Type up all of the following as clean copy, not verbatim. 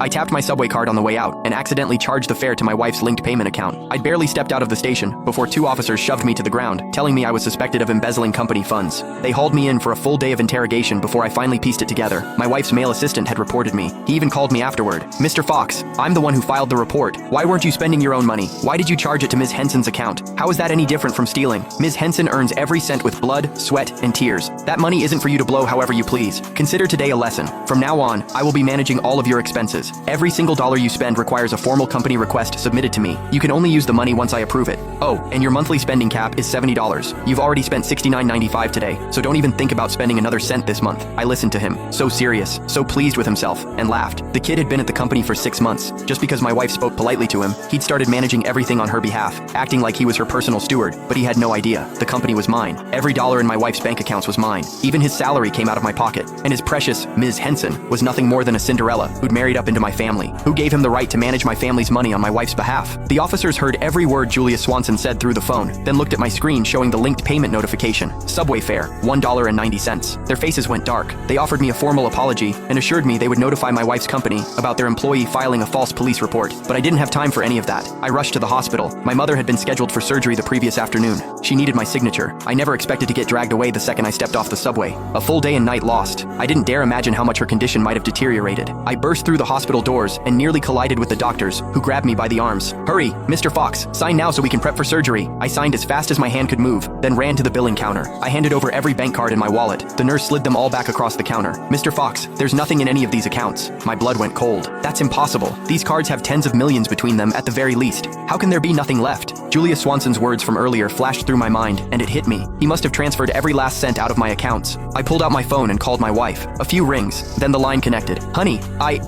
I tapped my subway card on the way out and accidentally charged the fare to my wife's linked payment account. I'd barely stepped out of the station before two officers shoved me to the ground, telling me I was suspected of embezzling company funds. They hauled me in for a full day of interrogation before I finally pieced it together. My wife's male assistant had reported me. He even called me afterward. "Mr. Fox, I'm the one who filed the report. Why weren't you spending your own money? Why did you charge it to Ms. Henson's account? How is that any different from stealing? Ms. Henson earns every cent with blood, sweat, and tears. That money isn't for you to blow however you please. Consider today a lesson. From now on, I will be managing all of your expenses. Every single dollar you spend requires a formal company request submitted to me. You can only use the money once I approve it. Oh, and your monthly spending cap is $70. You've already spent $69.95 today, so don't even think about spending another cent this month." I listened to him, so serious, so pleased with himself, and laughed. The kid had been at the company for 6 months. Just because my wife spoke politely to him, he'd started managing everything on her behalf, acting like he was her personal steward, but he had no idea. The company was mine. Every dollar in my wife's bank accounts was mine. Even his salary came out of my pocket, and his precious Ms. Henson was nothing more than a Cinderella who'd married up into my family. Who gave him the right to manage my family's money on my wife's behalf? The officers heard every word Julia Swanson said through the phone, then looked at my screen showing the linked payment notification. Subway fare, $1.90. Their faces went dark. They offered me a formal apology and assured me they would notify my wife's company about their employee filing a false police report. But I didn't have time for any of that. I rushed to the hospital. My mother had been scheduled for surgery the previous afternoon. She needed my signature. I never expected to get dragged away the second I stepped off the subway. A full day and night lost. I didn't dare imagine how much her condition might have deteriorated. I burst through the hospital doors and nearly collided with the doctors, who grabbed me by the arms. "Hurry, Mr. Fox, sign now so we can prep for surgery." I signed as fast as my hand could move, then ran to the billing counter. I handed over every bank card in my wallet. The nurse slid them all back across the counter. "Mr. Fox, there's nothing in any of these accounts." My blood went cold. "That's impossible. These cards have tens of millions between them at the very least. How can there be nothing left?" Julia Swanson's words from earlier flashed through my mind, and it hit me. He must have transferred every last cent out of my accounts. I pulled out my phone and called my wife. A few rings, then the line connected. "Honey,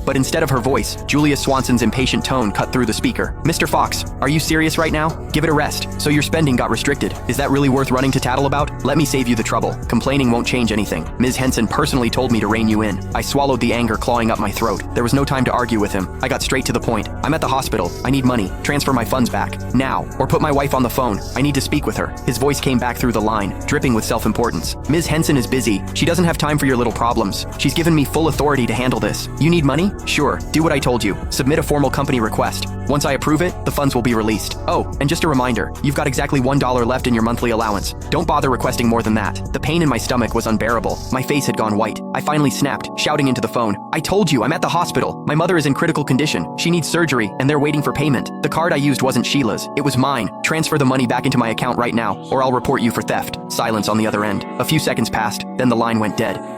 But instead of her voice, Julia Swanson's impatient tone cut through the speaker. "Mr. Fox, are you serious right now? Give it a rest. So your spending got restricted. Is that really worth running to tattle about? Let me save you the trouble. Complaining won't change anything. Ms. Henson personally told me to rein you in." I swallowed the anger clawing up my throat. There was no time to argue with him. I got straight to the point. "I'm at the hospital. I need money. Transfer my funds back. Now. Or put my wife on the phone. I need to speak with her." His voice came back through the line, dripping with self-importance. "Ms. Henson is busy. She doesn't have time for your little problems. She's given me full authority to handle this. You need money? Sure. Do what I told you. Submit a formal company request. Once I approve it, the funds will be released. Oh, and just a reminder, you've got exactly $1 left in your monthly allowance. Don't bother requesting more than that." The pain in my stomach was unbearable. My face had gone white. I finally snapped, shouting into the phone, "I told you, I'm at the hospital. My mother is in critical condition. She needs surgery, and they're waiting for payment. The card I used wasn't Sheila's. It was mine. Transfer the money back into my account right now, or I'll report you for theft." Silence on the other end. A few seconds passed, then the line went dead.